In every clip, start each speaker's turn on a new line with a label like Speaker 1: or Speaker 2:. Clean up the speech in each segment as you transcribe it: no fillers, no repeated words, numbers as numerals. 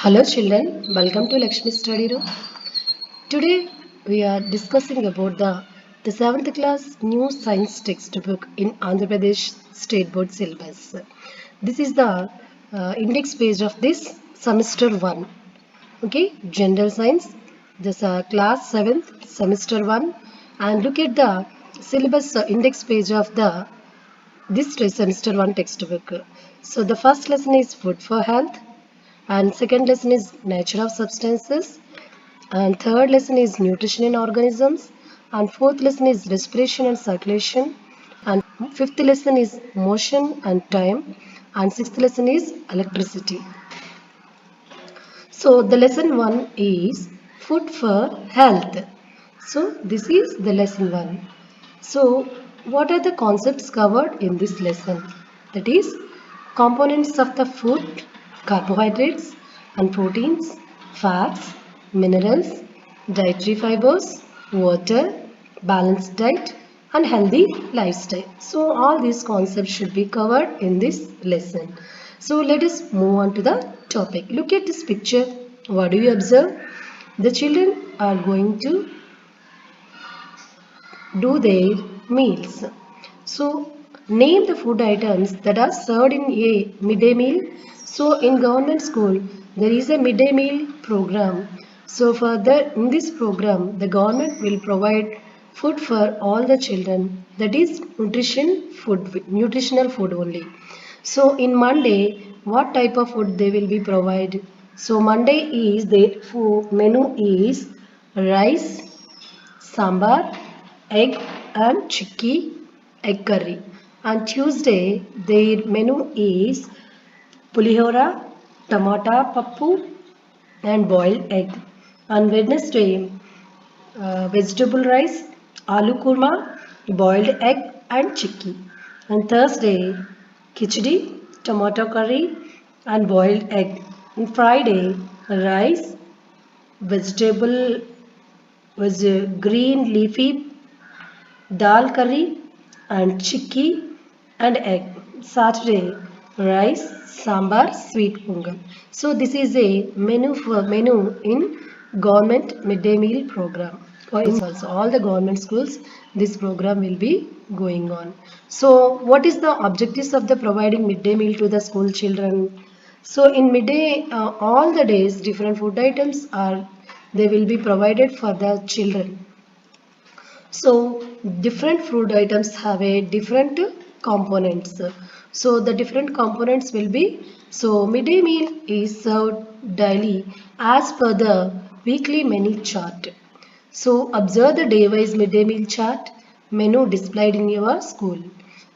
Speaker 1: Hello children, welcome to Lakshmi Study Room. Today we are discussing about the 7th class new science textbook in Andhra Pradesh State Board syllabus. This is the index page of this semester 1. Okay, General Science, this class 7th semester 1, and look at the syllabus index page of the this semester 1 textbook. So the first lesson is food for health, and second lesson is nature of substances, and third lesson is nutrition in organisms, and fourth lesson is respiration and circulation, and fifth lesson is motion and time, and sixth lesson is electricity. So the lesson 1 is food for health. So this is the lesson 1. So what are the concepts covered in this lesson? That is components of the food, carbohydrates and proteins, fats, minerals, dietary fibers, water, balanced diet and healthy lifestyle. So all these concepts should be covered in this lesson. So let us move on to the topic. Look at this picture. What do you observe? The children are going to do their meals. So name the food items that are served in a midday meal. So in government school there is a midday meal program. So in this program the government will provide food for all the children, that is nutritional food only. So in Monday what type of food they will be provided? So Monday is their food menu is rice, sambar, egg and chicky egg curry. On Tuesday, their menu is pulihora, tomato pappu and boiled egg. On Wednesday, vegetable rice, aloo kurma, boiled egg and chicky. On Thursday, khichdi, tomato curry and boiled egg. On Friday, rice, vegetable was green leafy dal curry and chicky and egg. Saturday, rice, sambar, sweet pongal. So this is a menu in government midday meal program. Or in also all the government schools, this program will be going on. So what is the objectives of the providing midday meal to the school children? So in midday, all the days different food items are they will be provided for the children. So different food items have a different components. So the different components will be, so midday meal is served daily as per the weekly menu chart. So observe the day-wise midday meal chart menu displayed in your school.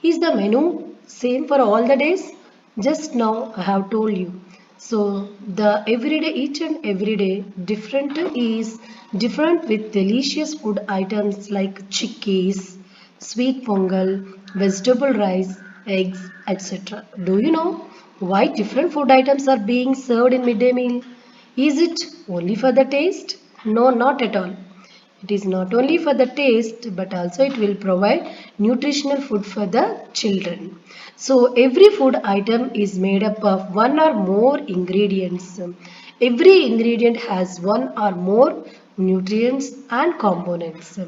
Speaker 1: Is the menu same for all the days? Just now I have told you. So the everyday, each and every day different is different with delicious food items like chickpeas, sweet pongal, vegetable rice, eggs, etc. Do you know why different food items are being served in midday meal? Is it only for the taste? No, not at all. It is not only for the taste but also it will provide nutritional food for the children. So every food item is made up of one or more ingredients. Every ingredient has one or more nutrients and components.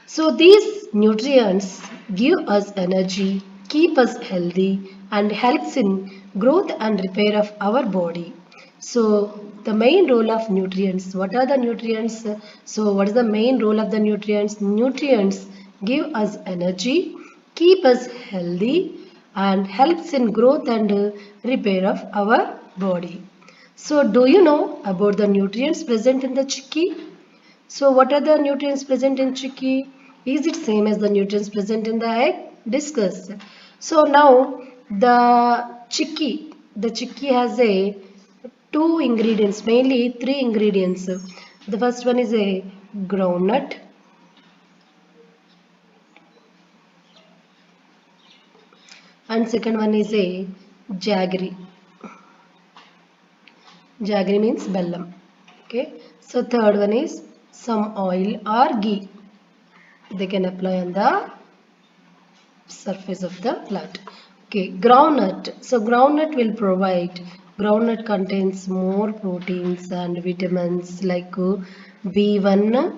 Speaker 1: So these nutrients give us energy, keep us healthy and helps in growth and repair of our body. So the main role of nutrients, what are the nutrients? So what is the main role of the nutrients? Nutrients give us energy, keep us healthy and helps in growth and repair of our body. So do you know about the nutrients present in the chickpea? So what are the nutrients present in chickpea? Is it same as the nutrients present in the egg? Discuss. So now the chickpea has a two ingredients, mainly three ingredients. The first one is a groundnut, and second one is a jaggery. Jaggery means bellam. Okay. So third one is some oil or ghee. They can apply on the surface of the plant. Okay, groundnut. So groundnut will provide Groundnut contains more proteins and vitamins like B1,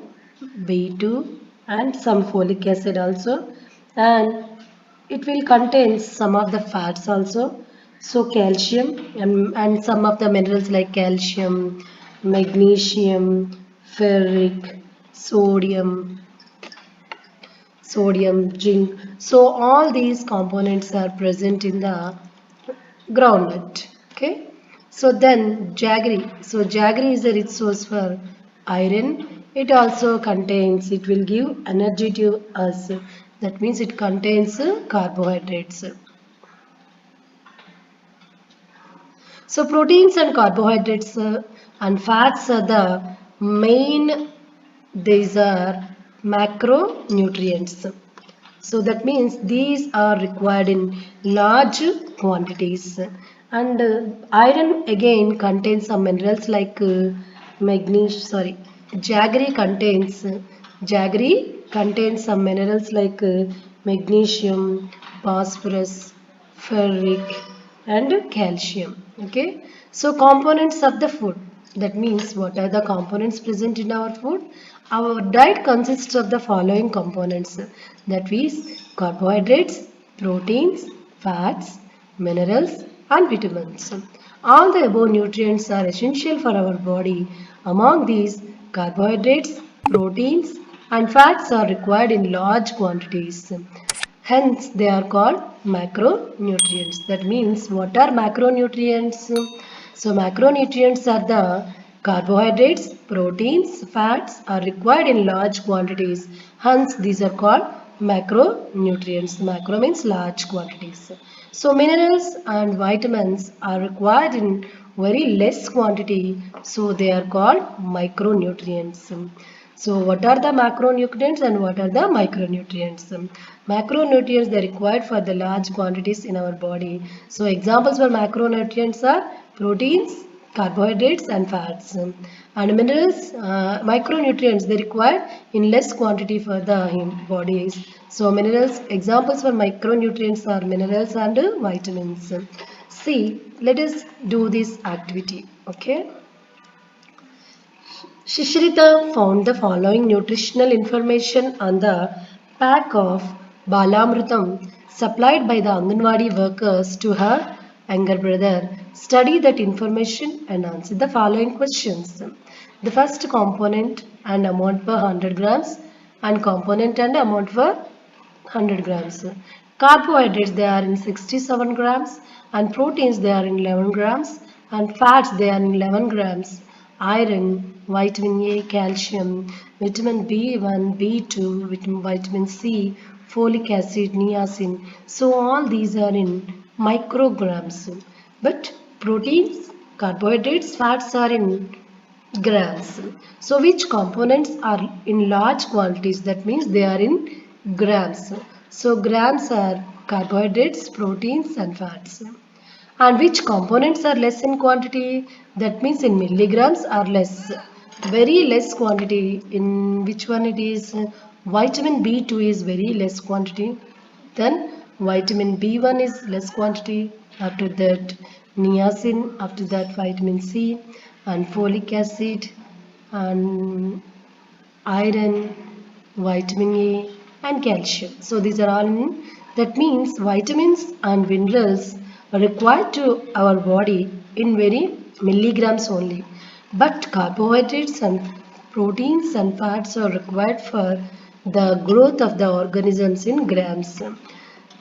Speaker 1: B2 and some folic acid also, and it will contain some of the fats also. So calcium and some of the minerals like calcium, magnesium, ferric, sodium, zinc. So all these components are present in the groundnut. Okay. So then jaggery. So jaggery is a rich source for iron. It also contains, it will give energy to us. That means it contains carbohydrates. So proteins and carbohydrates and fats are the main, these are macronutrients. So that means these are required in large quantities. And iron again contains some minerals like jaggery contains some minerals like magnesium, phosphorus, ferric and calcium. Okay, so components of the food, that means what are the components present in our food? Our diet consists of the following components, that is carbohydrates, proteins, fats, minerals and vitamins. All the above nutrients are essential for our body. Among these, carbohydrates, proteins and fats are required in large quantities. Hence, they are called macronutrients. That means, what are macronutrients? So, macronutrients are the carbohydrates, proteins, fats are required in large quantities. Hence, these are called macronutrients. Macro means large quantities. So, minerals and vitamins are required in very less quantity. So, they are called micronutrients. So what are the macronutrients and what are the micronutrients? Macronutrients, they are required for the large quantities in our body. So examples for macronutrients are proteins, carbohydrates and fats. And minerals, micronutrients, they require in less quantity for the bodies. So minerals, examples for micronutrients are minerals and vitamins. See, let us do this activity. Okay. Shishrita found the following nutritional information on the pack of Balamrutam supplied by the Anganwadi workers to her younger brother. Study that information and answer the following questions. The first component and amount per 100 grams and component and amount for 100 grams. Carbohydrates, they are in 67 grams and proteins, they are in 11 grams and fats, they are in 11 grams. Iron, vitamin A, calcium, vitamin B1, B2, vitamin C, folic acid, niacin. So all these are in micrograms. But proteins, carbohydrates, fats are in grams. So which components are in large quantities? That means they are in grams. So grams are carbohydrates, proteins and fats. And which components are less in quantity? That means in milligrams are less. Very less quantity. In which one it is? Vitamin B2 is very less quantity. Then vitamin B1 is less quantity. After that niacin. After that vitamin C and folic acid and iron, vitamin A and calcium. So these are all in, that means vitamins and minerals are required to our body in very milligrams only. But carbohydrates and proteins and fats are required for the growth of the organisms in grams.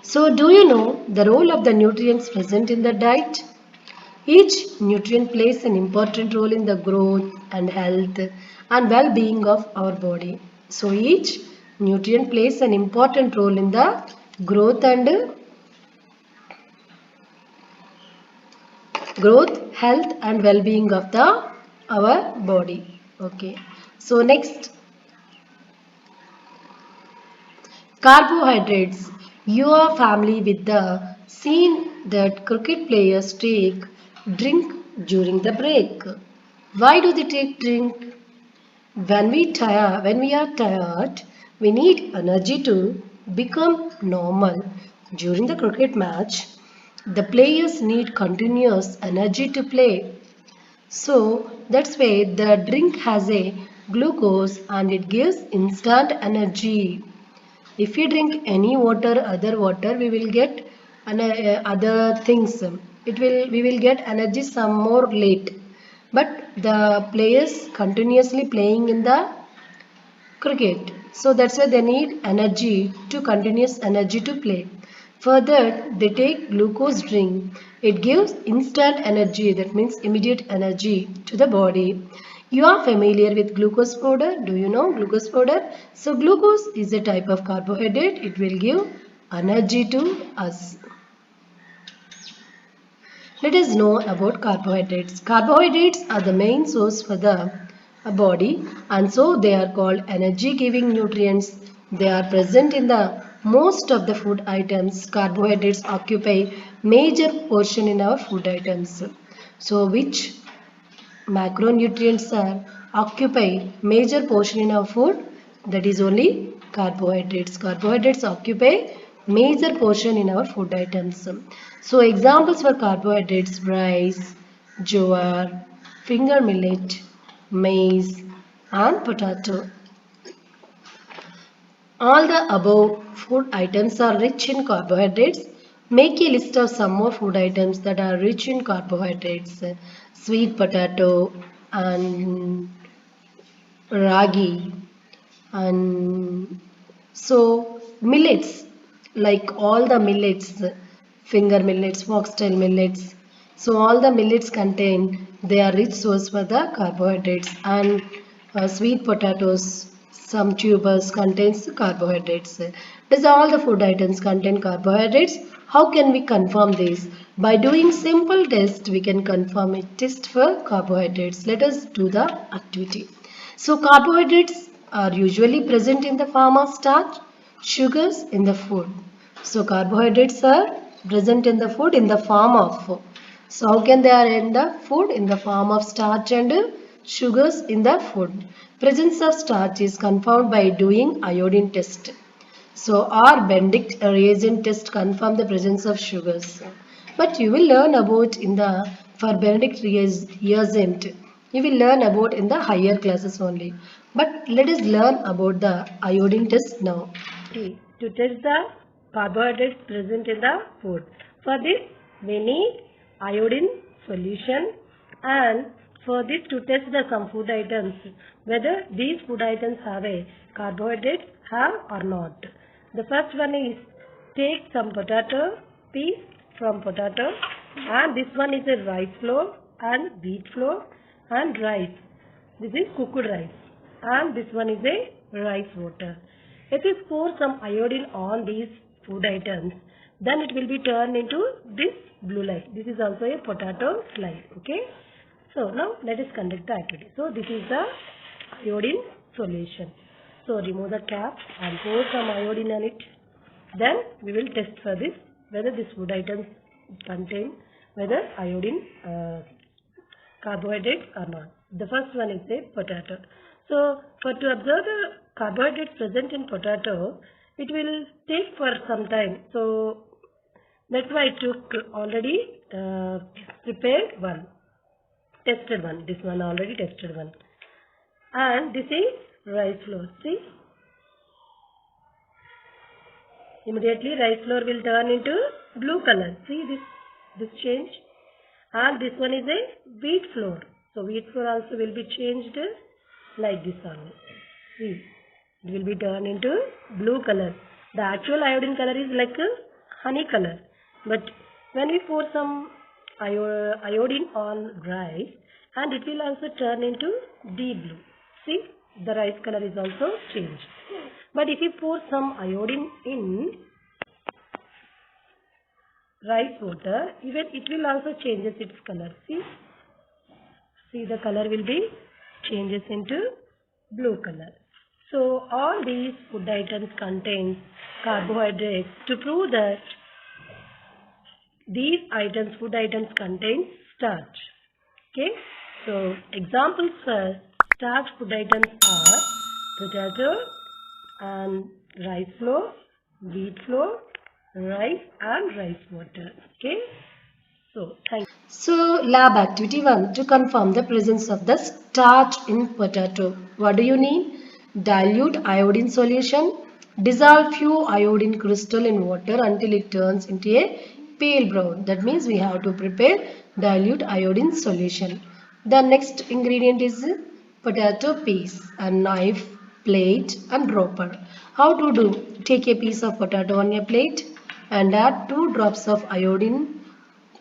Speaker 1: So do you know the role of the nutrients present in the diet? Each nutrient plays an important role in the growth and health and well-being of our body. So each nutrient plays an important role in the health and well-being of the our body. Okay. So next, carbohydrates. You are familiar with the scene that cricket players take drink during the break. Why do they take drink? When we are tired, we need energy to become normal. During the cricket match, The players need continuous energy to play. So that's why the drink has a glucose and it gives instant energy. If we drink any water, other water, we will get other things. We will get energy some more late. But the players continuously playing in the cricket. So that's why they need energy to continuous energy to play. Further, they take glucose drink. It gives instant energy, that means immediate energy to the body. You are familiar with glucose powder. Do you know glucose powder? So glucose is a type of carbohydrate. It will give energy to us. Let us know about carbohydrates. Carbohydrates are the main source for the body and so they are called energy giving nutrients. They are present in the most of the food items. Carbohydrates occupy major portion in our food items. So which macronutrients are occupy major portion in our food? That is only carbohydrates. Carbohydrates occupy major portion in our food items. So examples for carbohydrates: rice, jowar, finger millet, maize and potato. All the above food items are rich in carbohydrates. Make a list of some more food items that are rich in carbohydrates. Sweet potato and ragi and so millets, like all the millets, finger millets, foxtail millets, so all the millets contain, they are rich source for the carbohydrates. And sweet potatoes, some tubers contains carbohydrates. Does all the food items contain carbohydrates? How can we confirm this? By doing simple test we can confirm a test for carbohydrates. Let us do the activity. So carbohydrates are usually present in the form of starch, sugars in the food. So carbohydrates are present in the food in the form of food. So how can they are in the food? In the form of starch and sugars in the food. Presence of starch is confirmed by doing iodine test. So our Benedict reagent test confirm the presence of sugars. But you will learn about in the for Benedict reagent. You will learn about in the higher classes only. But let us learn about the iodine test now. See, to test the carbohydrates present in the food. For this, we need iodine solution, and for this to test the some food items, whether these food items have a carbohydrate have or not. The first one is take some potato piece from potato, and this one is a rice flour and wheat flour and rice. This is cooked rice and this one is a rice water. If we pour some iodine on these food items, then it will be turned into this blue light. This is also a potato slide. Okay. So now let us conduct the activity. So this is the iodine solution. So remove the cap and pour some iodine on it. Then we will test for this whether this food items contain whether iodine carbohydrates or not. The first one is a potato. So for to observe the carbohydrates present in potato, it will take for some time. So that's why I took already prepared one, tested one. This one already tested one, and this is rice flour. See, immediately rice flour will turn into blue color. See this change, and this one is a wheat flour. So wheat flour also will be changed like this only. See, it will be turned into blue color. The actual iodine color is like a honey color, but when we pour some iodine on rice, and it will also turn into deep blue. See, the rice color is also changed. But if you pour some iodine in rice water, even it will also changes its color. See the color will be changes into blue color. So all these food items contain carbohydrates. To prove that these food items contain starch. Okay. So examples for starch food items are potato and rice flour, wheat flour, rice and rice water. Okay. So lab activity 1 to confirm the presence of the starch in potato. What do you need? Dilute iodine solution. Dissolve few iodine crystal in water until it turns into a pale brown. That means we have to prepare dilute iodine solution. The next ingredient is potato piece, a knife, plate and dropper. How to do? Take a piece of potato on a plate and add 2 drops of iodine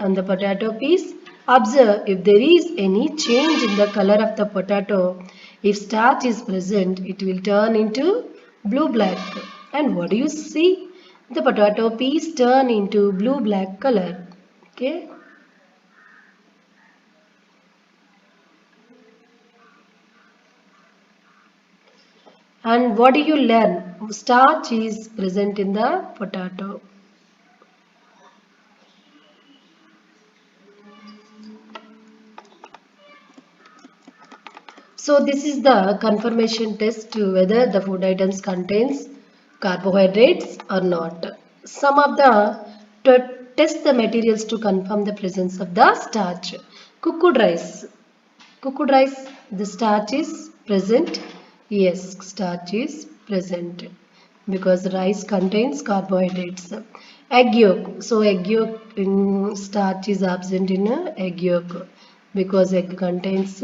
Speaker 1: on the potato piece. Observe if there is any change in the color of the potato. If starch is present, it will turn into blue-black. And what do you see? The potato piece turn into blue-black color. Okay. And what do you learn? Starch is present in the potato. So this is the confirmation test to whether the food items contains carbohydrates or not. Some of the test the materials to confirm the presence of the starch. Cooked rice. Cooked rice, the starch is present. Yes, starch is present because rice contains carbohydrates. Egg yolk. So egg yolk in starch is absent in egg yolk because egg contains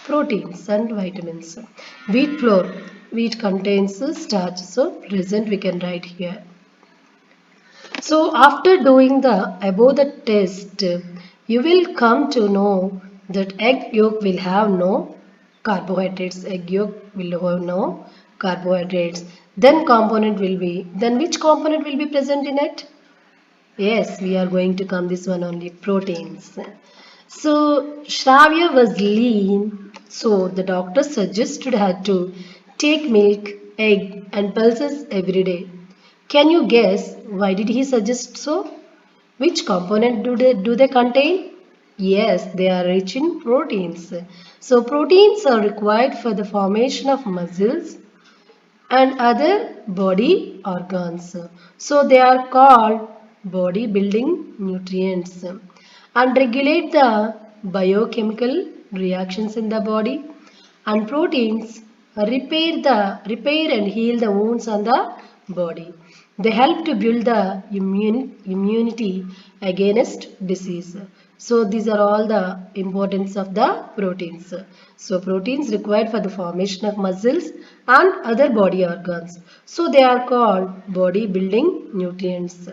Speaker 1: proteins and vitamins. Wheat flour. Wheat contains starch. So present we can write here. So after doing the above the test, you will come to know that egg yolk will have no carbohydrates. Egg yolk will have no carbohydrates. Then which component will be present in it? Yes, we are going to come this one only, proteins. So Shravya was lean, so the doctor suggested her to take milk, egg and pulses every day. Can you guess why did he suggest so? Which component do they contain? Yes, they are rich in proteins. So proteins are required for the formation of muscles and other body organs. So they are called body building nutrients and regulate the biochemical reactions in the body, and proteins repair and heal the wounds on the body. They help to build the immunity against disease. So these are all the importance of the proteins. So proteins required for the formation of muscles and other body organs. So they are called body building nutrients.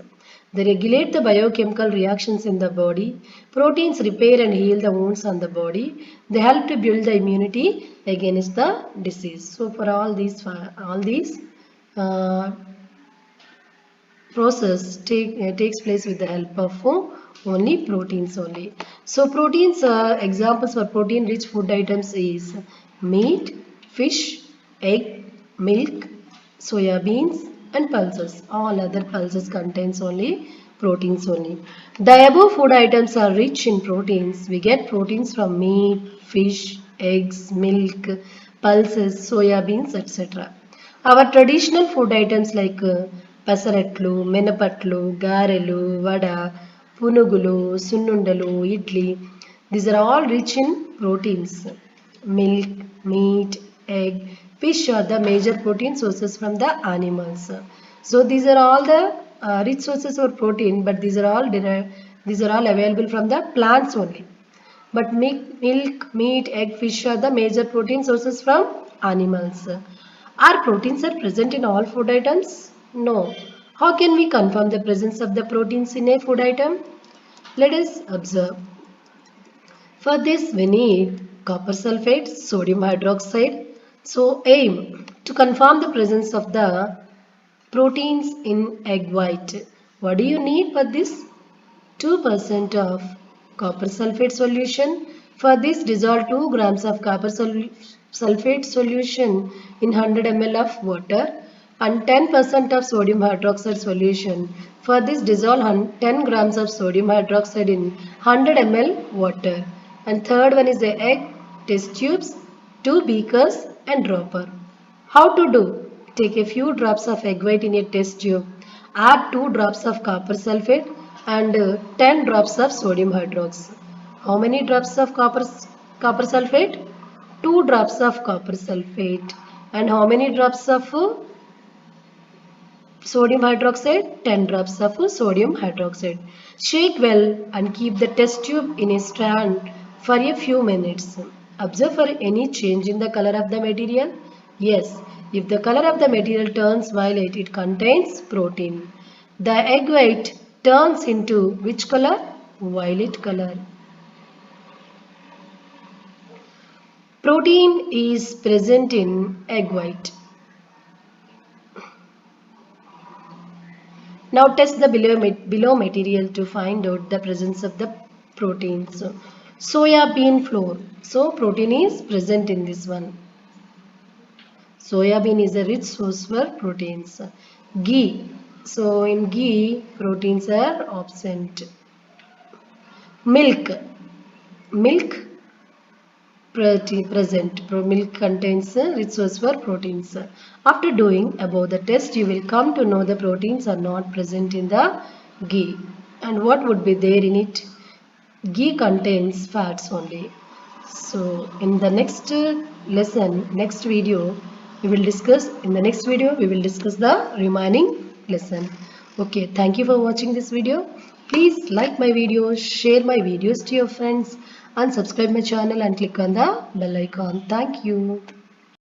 Speaker 1: They regulate the biochemical reactions in the body. Proteins repair and heal the wounds on the body. They help to build the immunity against the disease. So for all these uh, process takes place with the help of only proteins only. So proteins, examples for protein rich food items is meat, fish, egg, milk, soya beans and pulses. All other pulses contains only proteins only. The above food items are rich in proteins. We get proteins from meat, fish, eggs, milk, pulses, soya beans, etc. Our traditional food items like పెసరట్లు, మినపట్లు, గారెలు, వడ, పునుగులు, సున్నుండలు, idli. These are all rich in proteins. Milk, meat, egg, fish are the major protein sources from the animals. So these are all the rich sources of protein, but these are all available from the plants only. But milk, meat, egg, fish are the major protein sources from animals. Are proteins are present in all food items? No. How can we confirm the presence of the proteins in a food item? Let us observe. For this we need copper sulfate, sodium hydroxide. So aim to confirm the presence of the proteins in egg white. What do you need for this? 2% of copper sulfate solution. For this, dissolve 2 grams of copper sulfate solution in 100 ml of water and 10% of sodium hydroxide solution. For this, dissolve 10 grams of sodium hydroxide in 100 ml water. And third one is the egg, test tubes, 2 beakers and dropper. How to do? Take a few drops of egg white in a test tube. Add 2 drops of copper sulfate and 10 drops of sodium hydroxide. How many drops of copper sulfate? 2 drops of copper sulfate. And how many drops of sodium hydroxide? 10 drops of sodium hydroxide. Shake well and keep the test tube in a stand for a few minutes. Observe for any change in the color of the material. Yes, if the color of the material turns violet, it contains protein. The egg white turns into which color? Violet color. Protein is present in egg white. Now test the below material to find out the presence of the proteins. So, soya bean flour. So protein is present in this one. Soya bean is a rich source for proteins. Ghee. So in ghee, proteins are absent. Milk. Milk present. Milk contains a rich source for proteins. After doing above the test, you will come to know the proteins are not present in the ghee. And what would be there in it? Ghee contains fats only. So in the next lesson, next video, we will discuss the remaining lesson. Okay, thank you for watching this video. Please like my videos, share my videos to your friends and subscribe my channel and click on the bell icon. Thank you.